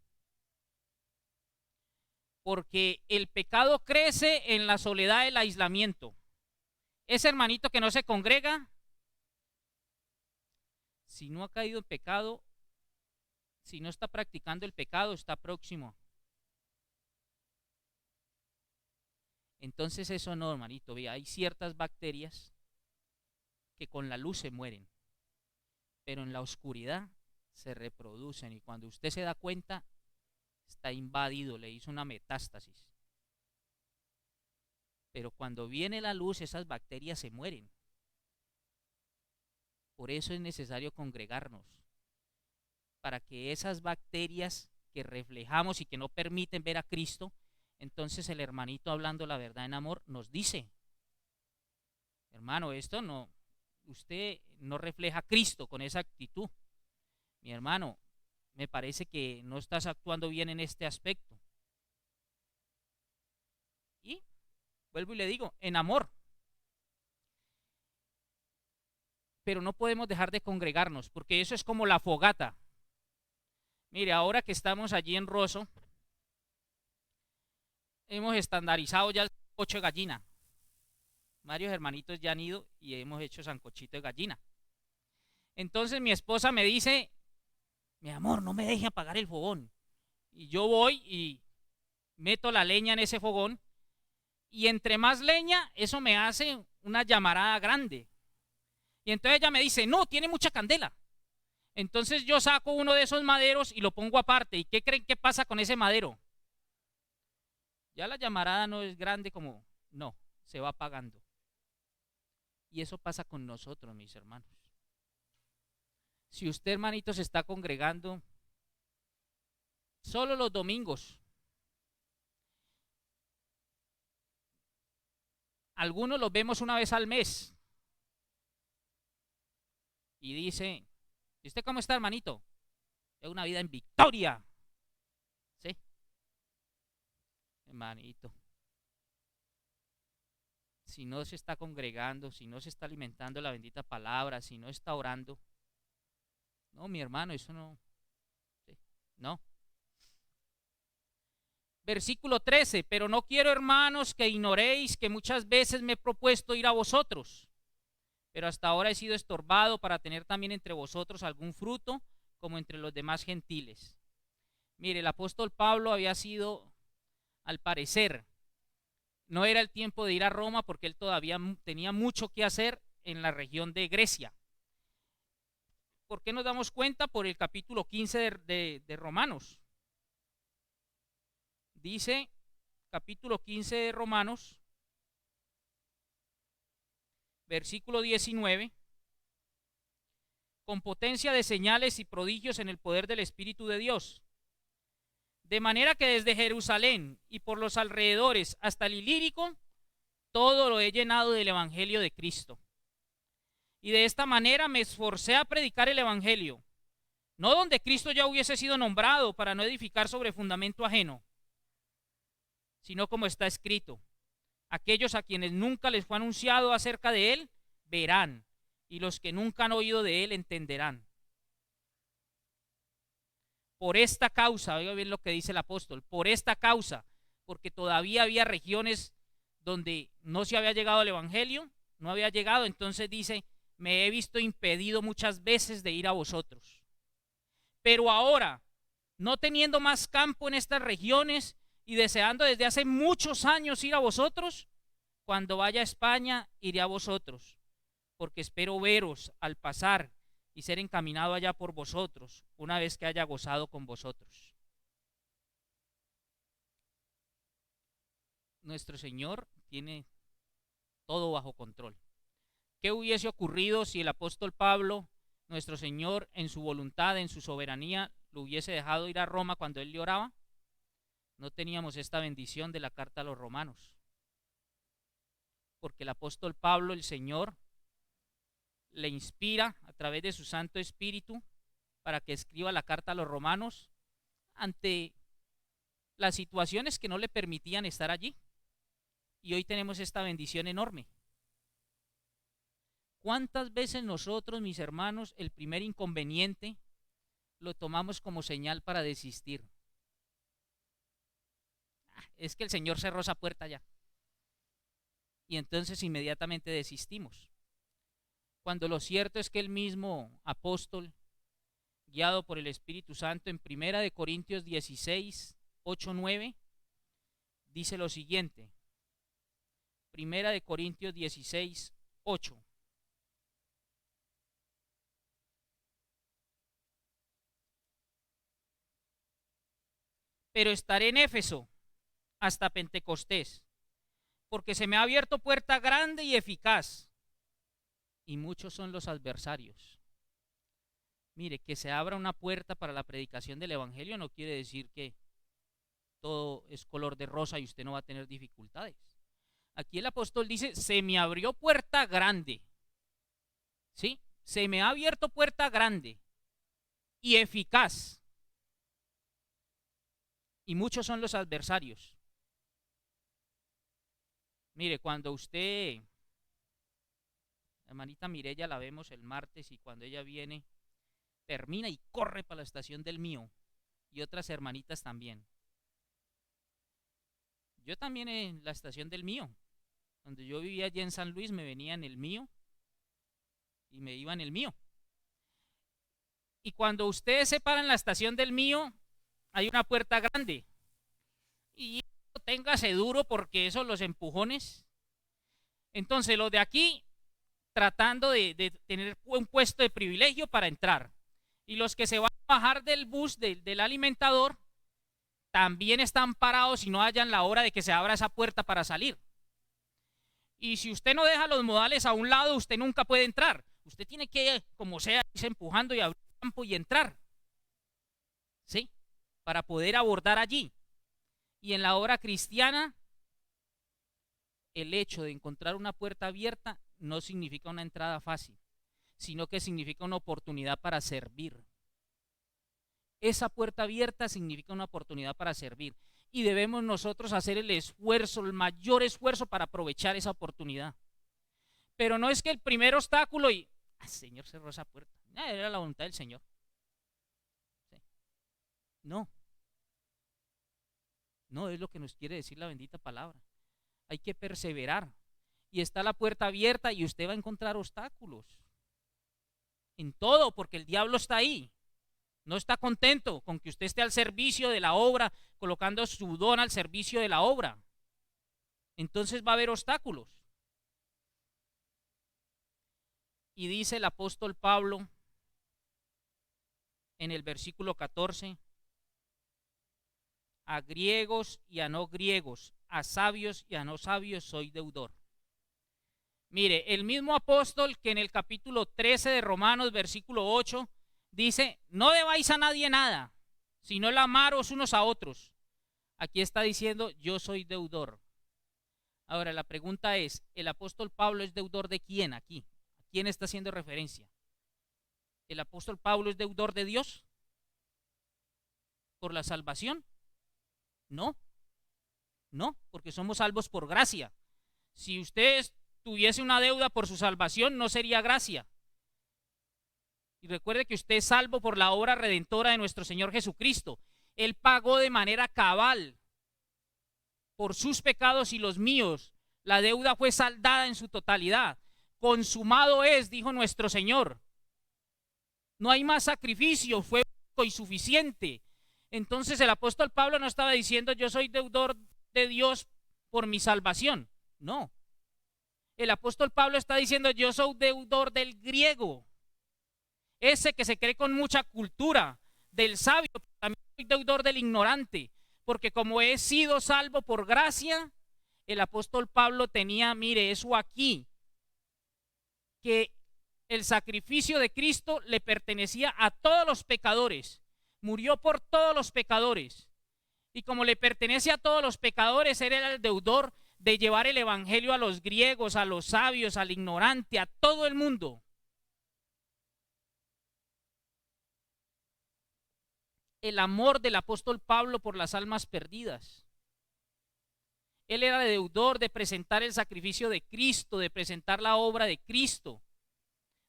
Porque el pecado crece en la soledad del aislamiento. Ese hermanito que no se congrega, si no ha caído en pecado, si no está practicando el pecado, está próximo. Entonces eso no, hermanito, vea, hay ciertas bacterias que con la luz se mueren, pero en la oscuridad se reproducen y cuando usted se da cuenta, está invadido, le hizo una metástasis. Pero cuando viene la luz, esas bacterias se mueren. Por eso es necesario congregarnos, para que esas bacterias que reflejamos y que no permiten ver a Cristo, entonces el hermanito hablando la verdad en amor nos dice, hermano, esto no usted no refleja a Cristo con esa actitud. Mi hermano, me parece que no estás actuando bien en este aspecto. Y vuelvo y le digo, en amor. Pero no podemos dejar de congregarnos, porque eso es como la fogata. Mire, ahora que estamos allí en Rosso, hemos estandarizado ya el sancocho de gallina. Varios hermanitos ya han ido y hemos hecho sancochito de gallina. Entonces mi esposa me dice, mi amor, no me deje apagar el fogón. Y yo voy y meto la leña en ese fogón, y entre más leña, eso me hace una llamarada grande. Y entonces ella me dice, no, tiene mucha candela. Entonces yo saco uno de esos maderos y lo pongo aparte. ¿Y qué creen que pasa con ese madero? Ya la llamarada no es grande como, no, se va apagando. Y eso pasa con nosotros, mis hermanos. Si usted, hermanito, se está congregando solo los domingos, algunos los vemos una vez al mes, y dice, ¿y usted cómo está, hermanito? Es una vida en victoria. ¿Sí? Hermanito, si no se está congregando, si no se está alimentando la bendita palabra, si no está orando, no, mi hermano, eso no. ¿Sí? No. Versículo 13, pero no quiero, hermanos, que ignoréis que muchas veces me he propuesto ir a vosotros, pero hasta ahora he sido estorbado para tener también entre vosotros algún fruto, como entre los demás gentiles. Mire, el apóstol Pablo había sido, al parecer, no era el tiempo de ir a Roma porque él todavía tenía mucho que hacer en la región de Grecia. ¿Por qué nos damos cuenta? Por el capítulo 15 de Romanos. Dice, capítulo 15 de Romanos, versículo 19, con potencia de señales y prodigios en el poder del Espíritu de Dios. De manera que desde Jerusalén y por los alrededores hasta el Ilírico, todo lo he llenado del Evangelio de Cristo. Y de esta manera me esforcé a predicar el Evangelio, no donde Cristo ya hubiese sido nombrado, para no edificar sobre fundamento ajeno, sino como está escrito, aquellos a quienes nunca les fue anunciado acerca de él, verán, y los que nunca han oído de él entenderán. Por esta causa, oiga bien lo que dice el apóstol, por esta causa, porque todavía había regiones donde no se había llegado al Evangelio, no había llegado, entonces dice, me he visto impedido muchas veces de ir a vosotros. Pero ahora, no teniendo más campo en estas regiones y deseando desde hace muchos años ir a vosotros, cuando vaya a España iré a vosotros, porque espero veros al pasar y ser encaminado allá por vosotros, una vez que haya gozado con vosotros. Nuestro Señor tiene todo bajo control. ¿Qué hubiese ocurrido si el apóstol Pablo, nuestro Señor, en su voluntad, en su soberanía, lo hubiese dejado ir a Roma cuando él le oraba? No teníamos esta bendición de la carta a los romanos. Porque el apóstol Pablo, el Señor, le inspira a través de su Santo Espíritu para que escriba la carta a los romanos ante las situaciones que no le permitían estar allí. Y hoy tenemos esta bendición enorme. ¿Cuántas veces nosotros, mis hermanos, el primer inconveniente lo tomamos como señal para desistir? Es que el Señor cerró esa puerta ya. Y entonces inmediatamente desistimos. Cuando lo cierto es que el mismo apóstol, guiado por el Espíritu Santo, en 1 Corintios 16, 8, 9, dice lo siguiente. 1 Corintios 16, 8. Pero estaré en Éfeso hasta Pentecostés, porque se me ha abierto puerta grande y eficaz, y muchos son los adversarios. Mire, que se abra una puerta para la predicación del Evangelio no quiere decir que todo es color de rosa y usted no va a tener dificultades. Aquí el apóstol dice, se me abrió puerta grande. ¿sí? Se me ha abierto puerta grande y eficaz. Y muchos son los adversarios. Mire, cuando usted, la hermanita Mirella la vemos el martes y cuando ella viene, termina y corre para la estación del mío. Y otras hermanitas también. Yo también en la estación del mío. Cuando yo vivía allí en San Luis me venía en el mío y me iba en el mío. Y cuando ustedes se paran en la estación del mío, hay una puerta grande. Y téngase duro porque esos los empujones. Entonces los de aquí tratando de tener un puesto de privilegio para entrar. Y los que se van a bajar del bus del alimentador también están parados y no hallan la hora de que se abra esa puerta para salir. Y si usted no deja los modales a un lado, usted nunca puede entrar. Usted tiene que, como sea, irse empujando y abrir el campo y entrar. ¿Sí? Para poder abordar allí. Y en la obra cristiana, el hecho de encontrar una puerta abierta no significa una entrada fácil, sino que significa una oportunidad para servir. Esa puerta abierta significa una oportunidad para servir. Y debemos nosotros hacer el esfuerzo, el mayor esfuerzo para aprovechar esa oportunidad. Pero no es que el primer obstáculo y, Señor, cerró esa puerta. Era la voluntad del Señor. ¿Sí? No. No es lo que nos quiere decir la bendita palabra. Hay que perseverar. Y está la puerta abierta y usted va a encontrar obstáculos. En todo, porque el diablo está ahí. No está contento con que usted esté al servicio de la obra, colocando su don al servicio de la obra. Entonces va a haber obstáculos. Y dice el apóstol Pablo en el versículo 14, a griegos y a no griegos, a sabios y a no sabios soy deudor. Mire, el mismo apóstol que en el capítulo 13 de Romanos, versículo 8, dice, no debáis a nadie nada, sino el amaros unos a otros. Aquí está diciendo, yo soy deudor. Ahora, la pregunta es, ¿el apóstol Pablo es deudor de quién aquí? ¿A quién está haciendo referencia? ¿El apóstol Pablo es deudor de Dios por la salvación? No, no, porque somos salvos por gracia. Si usted tuviese una deuda por su salvación, no sería gracia. Y recuerde que usted es salvo por la obra redentora de nuestro Señor Jesucristo. Él pagó de manera cabal por sus pecados y los míos. La deuda fue saldada en su totalidad. Consumado es, dijo nuestro Señor. No hay más sacrificio, fue y suficiente. Entonces el apóstol Pablo no estaba diciendo yo soy deudor de Dios por mi salvación. No. El apóstol Pablo está diciendo yo soy deudor del griego. Ese que se cree con mucha cultura, del sabio, también soy deudor del ignorante, porque como he sido salvo por gracia, el apóstol Pablo tenía, mire, eso aquí, que el sacrificio de Cristo le pertenecía a todos los pecadores, murió por todos los pecadores, y como le pertenece a todos los pecadores, él era el deudor de llevar el evangelio a los griegos, a los sabios, al ignorante, a todo el mundo. El amor del apóstol Pablo por las almas perdidas. Él era deudor de presentar el sacrificio de Cristo, de presentar la obra de Cristo,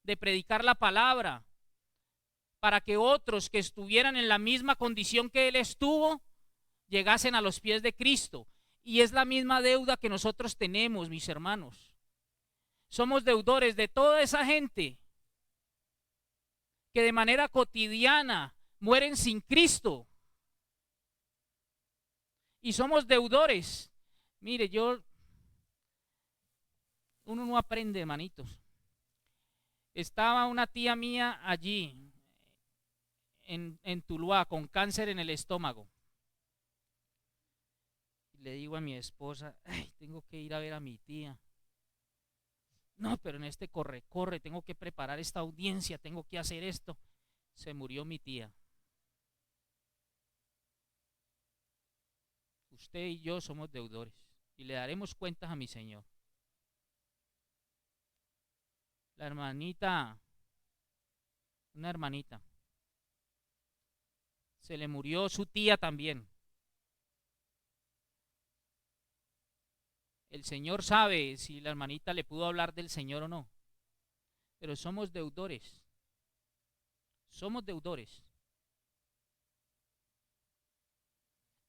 de predicar la palabra, para que otros que estuvieran en la misma condición que él estuvo, llegasen a los pies de Cristo. Y es la misma deuda que nosotros tenemos, mis hermanos. Somos deudores de toda esa gente que de manera cotidiana mueren sin Cristo. Y somos deudores. Mire, uno no aprende, hermanitos. Estaba una tía mía allí, en Tuluá, con cáncer en el estómago. Le digo a mi esposa, ay, tengo que ir a ver a mi tía. No, pero en este corre, tengo que preparar esta audiencia, tengo que hacer esto. Se murió mi tía. Usted y yo somos deudores y le daremos cuentas a mi Señor. La hermanita, una hermanita, se le murió su tía también. El Señor sabe si la hermanita le pudo hablar del Señor o no, pero somos deudores. Somos deudores.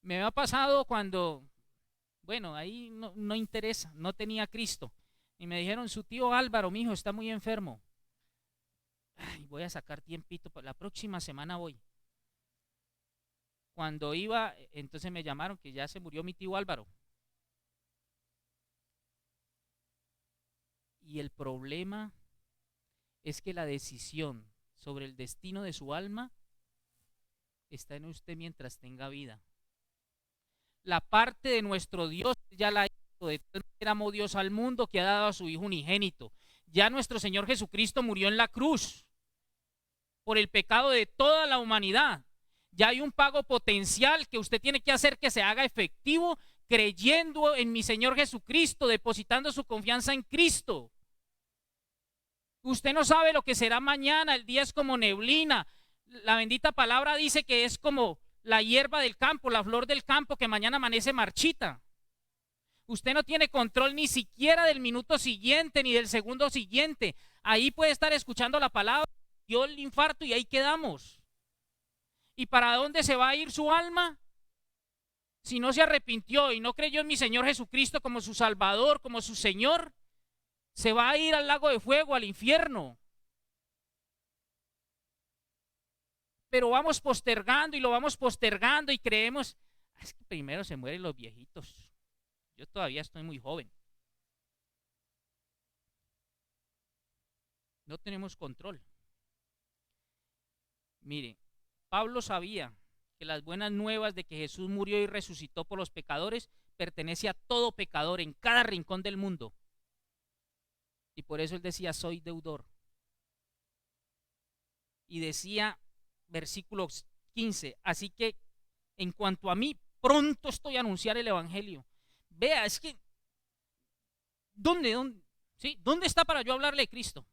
Me ha pasado cuando, bueno, ahí no interesa, no tenía a Cristo. Y me dijeron, su tío Álvaro, mi hijo, está muy enfermo. Ay, voy a sacar tiempito, la próxima semana voy. Cuando iba, entonces me llamaron que ya se murió mi tío Álvaro. Y el problema es que la decisión sobre el destino de su alma está en usted mientras tenga vida. La parte de nuestro Dios ya la hizo. De tal manera amó Dios al mundo que ha dado a su Hijo unigénito. Ya nuestro Señor Jesucristo murió en la cruz por el pecado de toda la humanidad. Ya hay un pago potencial que usted tiene que hacer que se haga efectivo creyendo en mi Señor Jesucristo, depositando su confianza en Cristo. Usted no sabe lo que será mañana, el día es como neblina. La bendita palabra dice que es como la hierba del campo, la flor del campo que mañana amanece marchita. Usted no tiene control ni siquiera del minuto siguiente ni del segundo siguiente. Ahí puede estar escuchando la palabra, dio el infarto y ahí quedamos. ¿Y para dónde se va a ir su alma? Si no se arrepintió y no creyó en mi Señor Jesucristo como su Salvador, como su Señor, se va a ir al lago de fuego, al infierno. Pero vamos postergando y lo vamos postergando y creemos, es que primero se mueren los viejitos. Yo todavía estoy muy joven. No tenemos control. Mire, Pablo sabía que las buenas nuevas de que Jesús murió y resucitó por los pecadores pertenece a todo pecador en cada rincón del mundo. Y por eso él decía, soy deudor. Y decía, versículo 15, así que en cuanto a mí, pronto estoy a anunciar el evangelio. Vea, es que, ¿dónde? ¿Sí? ¿Dónde está para yo hablarle de Cristo?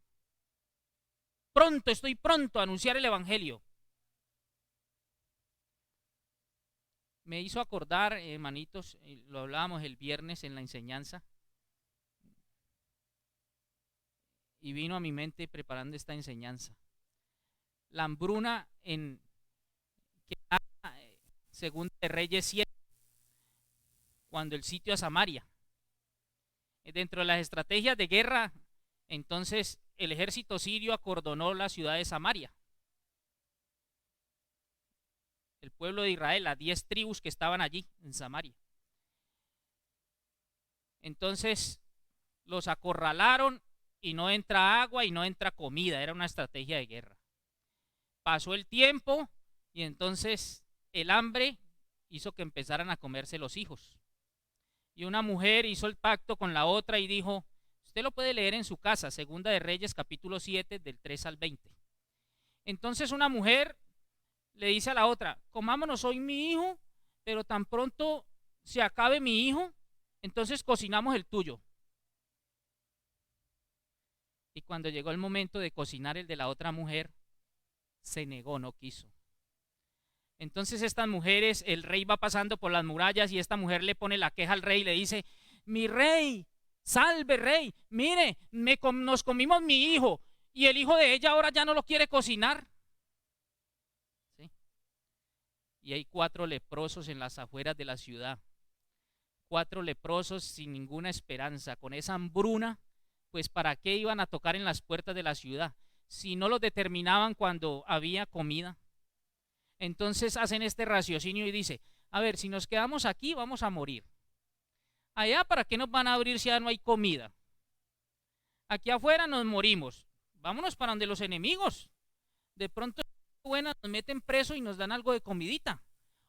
Estoy pronto a anunciar el evangelio. Me hizo acordar, hermanitos, lo hablábamos el viernes en la enseñanza, y vino a mi mente preparando esta enseñanza. La hambruna en que según de Reyes 7, cuando el sitio a Samaria. Dentro de las estrategias de guerra, entonces el ejército sirio acordonó la ciudad de Samaria. El pueblo de Israel, las 10 tribus que estaban allí en Samaria. Entonces los acorralaron y no entra agua y no entra comida. Era una estrategia de guerra. Pasó el tiempo y entonces el hambre hizo que empezaran a comerse los hijos. Y una mujer hizo el pacto con la otra y dijo, usted lo puede leer en su casa, Segunda de Reyes capítulo 7 del 3 al 20. Entonces una mujer le dice a la otra, comámonos hoy mi hijo, pero tan pronto se acabe mi hijo, entonces cocinamos el tuyo. Y cuando llegó el momento de cocinar el de la otra mujer, se negó, no quiso. Entonces estas mujeres, el rey va pasando por las murallas y esta mujer le pone la queja al rey y le dice, mi rey, salve rey, mire, nos comimos mi hijo y el hijo de ella ahora ya no lo quiere cocinar. ¿Sí? Y hay 4 leprosos en las afueras de la ciudad, 4 leprosos sin ninguna esperanza, con esa hambruna, pues ¿para qué iban a tocar en las puertas de la ciudad? Si no los determinaban cuando había comida. Entonces hacen este raciocinio y dice, a ver, si nos quedamos aquí vamos a morir. Allá, ¿para qué nos van a abrir si ya no hay comida? Aquí afuera nos morimos. Vámonos para donde los enemigos. De pronto, buenas, nos meten preso y nos dan algo de comidita.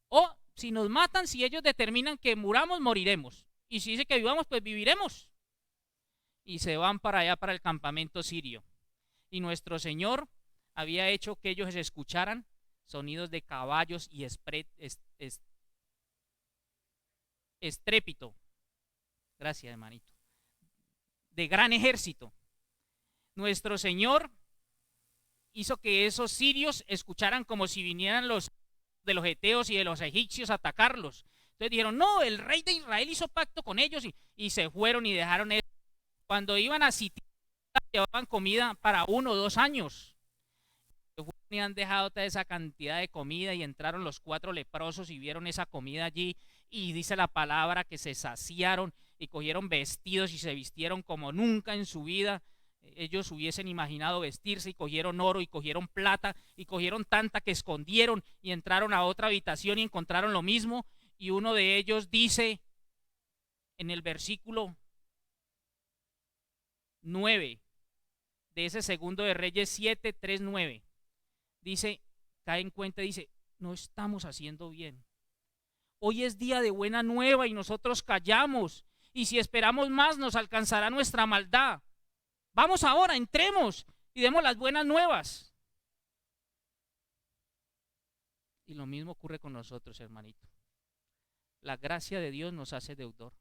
O si nos matan, si ellos determinan que muramos, moriremos. Y si dice que vivamos, pues viviremos. Y se van para allá, para el campamento sirio. Y nuestro Señor había hecho que ellos escucharan sonidos de caballos y estrépito. Gracias, hermanito. De gran ejército. nuestro Señor hizo que esos sirios escucharan como si vinieran los de los eteos y de los egipcios a atacarlos. Entonces dijeron, no, el rey de Israel hizo pacto con ellos y se fueron y dejaron eso. Cuando iban a sitiar, llevaban comida para 1 o 2 años. Y han dejado toda esa cantidad de comida y entraron los 4 leprosos y vieron esa comida allí y dice la palabra que se saciaron y cogieron vestidos y se vistieron como nunca en su vida ellos hubiesen imaginado vestirse, y cogieron oro y cogieron plata y cogieron tanta que escondieron y entraron a otra habitación y encontraron lo mismo. Y uno de ellos dice en el versículo 9 de ese segundo de Reyes 7, 3, 9, dice, cae en cuenta, dice, no estamos haciendo bien. Hoy es día de buena nueva y nosotros callamos, y si esperamos más nos alcanzará nuestra maldad. Vamos ahora, entremos y demos las buenas nuevas. Y lo mismo ocurre con nosotros, hermanito. La gracia de Dios nos hace deudor.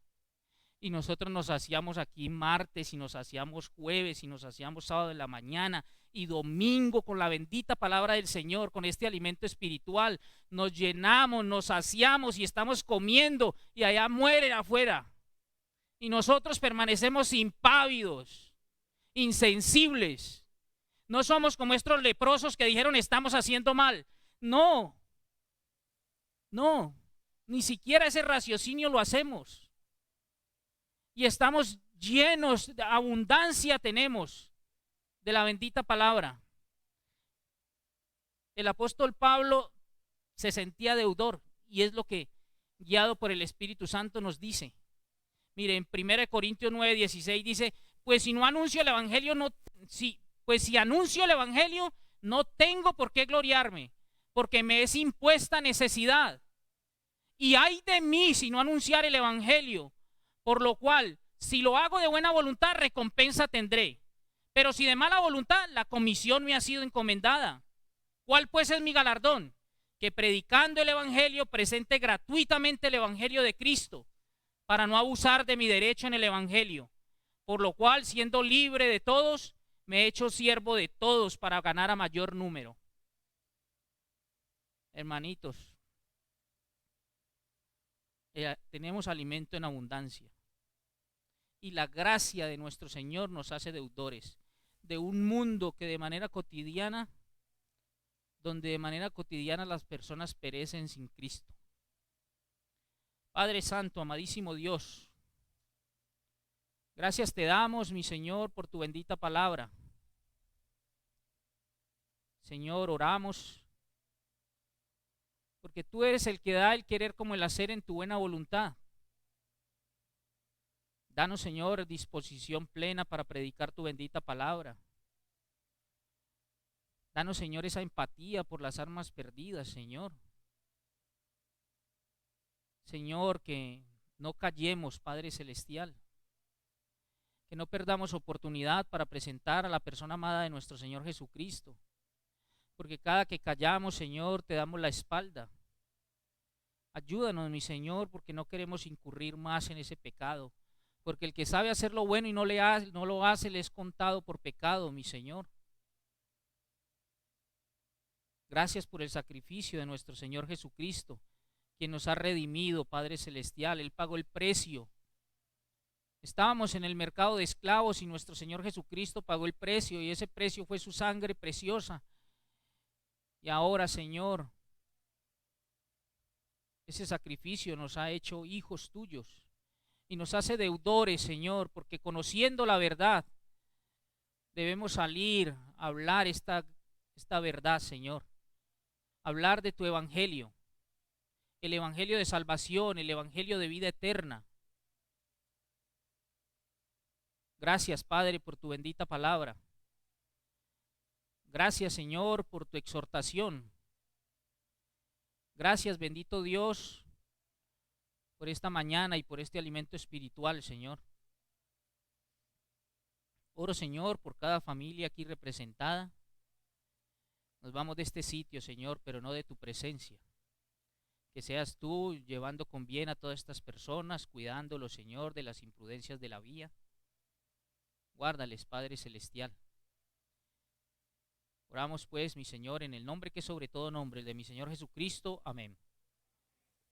Y nosotros nos hacíamos aquí martes y nos hacíamos jueves y nos hacíamos sábado de la mañana y domingo con la bendita palabra del Señor, con este alimento espiritual. Nos llenamos, nos saciamos y estamos comiendo y allá mueren afuera. Y nosotros permanecemos impávidos, insensibles. No somos como estos leprosos que dijeron estamos haciendo mal. No, no, ni siquiera ese raciocinio lo hacemos. Y estamos llenos, de abundancia tenemos de la bendita palabra. El apóstol Pablo se sentía deudor y es lo que, guiado por el Espíritu Santo, nos dice. Mire, en 1 Corintios 9, 16 dice, pues si anuncio el evangelio, no tengo por qué gloriarme, porque me es impuesta necesidad. Y ay de mí si no anunciar el evangelio. Por lo cual, si lo hago de buena voluntad, recompensa tendré. Pero si de mala voluntad, la comisión me ha sido encomendada. ¿Cuál pues es mi galardón? Que predicando el evangelio, presente gratuitamente el evangelio de Cristo, para no abusar de mi derecho en el evangelio. Por lo cual, siendo libre de todos, me he hecho siervo de todos para ganar a mayor número. Hermanitos, tenemos alimento en abundancia. Y la gracia de nuestro Señor nos hace deudores de un mundo que donde de manera cotidiana las personas perecen sin Cristo. Padre Santo, amadísimo Dios, gracias te damos, mi Señor, por tu bendita palabra. Señor, oramos porque tú eres el que da el querer como el hacer en tu buena voluntad. Danos, Señor, disposición plena para predicar tu bendita palabra. Danos, Señor, esa empatía por las almas perdidas, Señor. Señor, que no callemos, Padre Celestial. Que no perdamos oportunidad para presentar a la persona amada de nuestro Señor Jesucristo. Porque cada que callamos, Señor, te damos la espalda. Ayúdanos, mi Señor, porque no queremos incurrir más en ese pecado. Porque el que sabe hacer lo bueno y no lo hace, le es contado por pecado, mi Señor. Gracias por el sacrificio de nuestro Señor Jesucristo, quien nos ha redimido, Padre Celestial. Él pagó el precio. Estábamos en el mercado de esclavos y nuestro Señor Jesucristo pagó el precio, y ese precio fue su sangre preciosa. Y ahora, Señor, ese sacrificio nos ha hecho hijos tuyos. Y nos hace deudores, Señor, porque conociendo la verdad, debemos salir a hablar esta verdad, Señor. Hablar de tu evangelio, el evangelio de salvación, el evangelio de vida eterna. Gracias, Padre, por tu bendita palabra. Gracias, Señor, por tu exhortación. Gracias, bendito Dios, por esta mañana y por este alimento espiritual, Señor. Oro, Señor, por cada familia aquí representada. Nos vamos de este sitio, Señor, pero no de tu presencia. Que seas tú llevando con bien a todas estas personas, cuidándolos, Señor, de las imprudencias de la vía. Guárdales, Padre Celestial. Oramos pues, mi Señor, en el nombre que es sobre todo nombre, el de mi Señor Jesucristo. Amén.